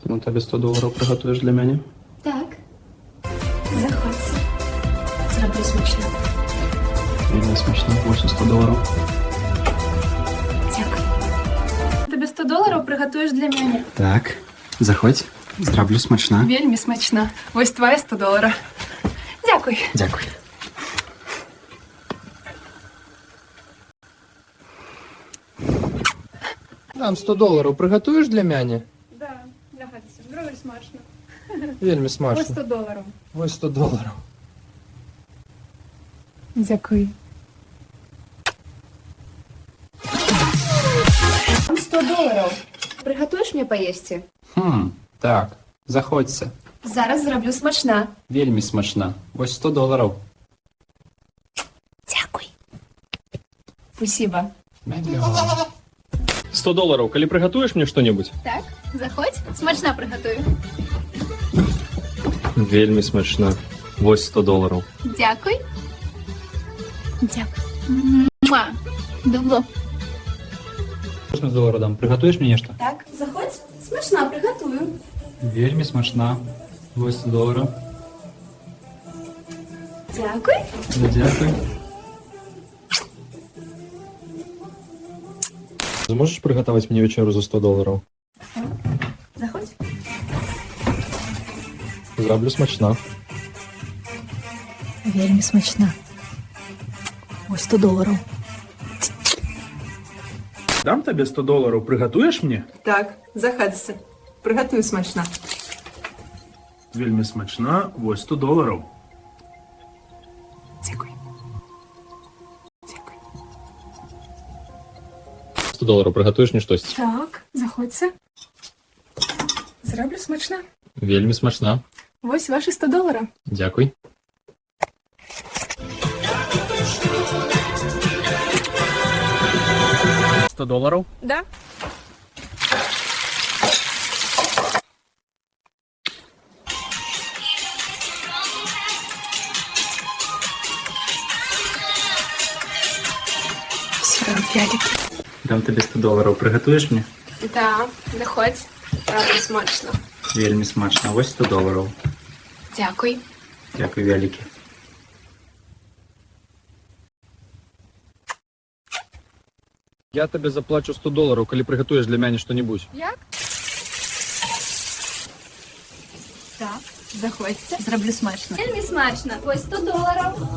Ну, тобі 100 доларів приготуєш для мене? Так. Заходься. Зроблю смачно. Вельми смачно, ось 100 доларів. Дякую. Тобі 100 доларів приготуєш для мене. Так, заходь, зроблю смачно. Вельми смачно. Ось твоє 100 доларів. Дякую. Дякую. Нам 100 доларів приготуєш для мене? Да, заходься. Зроблю смачно. Вельми Ось смачно. 100 доларів. Ось 100 доларів. Дякую. 100 доларів. Приготуєш мені поїсти? Так, заходься. Зараз зроблю смачно. Вельми смачно. Ось 100 доларів. Дякую. Спасибо. 100 долларов. Коли приготуешь мне что-нибудь? Так, заходь. Смачно приготую. Вельми смачно. Ось 100 долларов. Дякую. Дякую. Муа. Добро. 100 доларів дам. Приготуєш мені що? Так, заходь. Смачно приготую. Вельми смачно. Ось 100 доларів. Дякую. Дякую. Зможешь приготовить мне вечеру за 100 долларов? Заходь. Зроблю смачно. Вельми смачна. Ось 100 доларів. Дам тобі 100 доларів, приготуєш мені? Так, заходься. Приготуй смачно. Вельми смачно, ось 100 доларів. Дякую. Дякую. 100 долларов. Приготуешь мне что-то? Так, заходься. Зроблю смачно. Вельми смачно. Ось ваші 100 доларів. Дякую. $100? Да. Все, Вялики. Дам тобі 100 доларів. Приготуєш мені? Да, заходь. Правда смачно. Вельми смачно. Ось 100 доларів. Дякую. Дякую, велике. Я тебе заплачу 100 долларов, коли приготуешь для меня что-нибудь. Як? Так, заходьте. Зроблю смачно. Вельми смачно. Ось 100 доларів.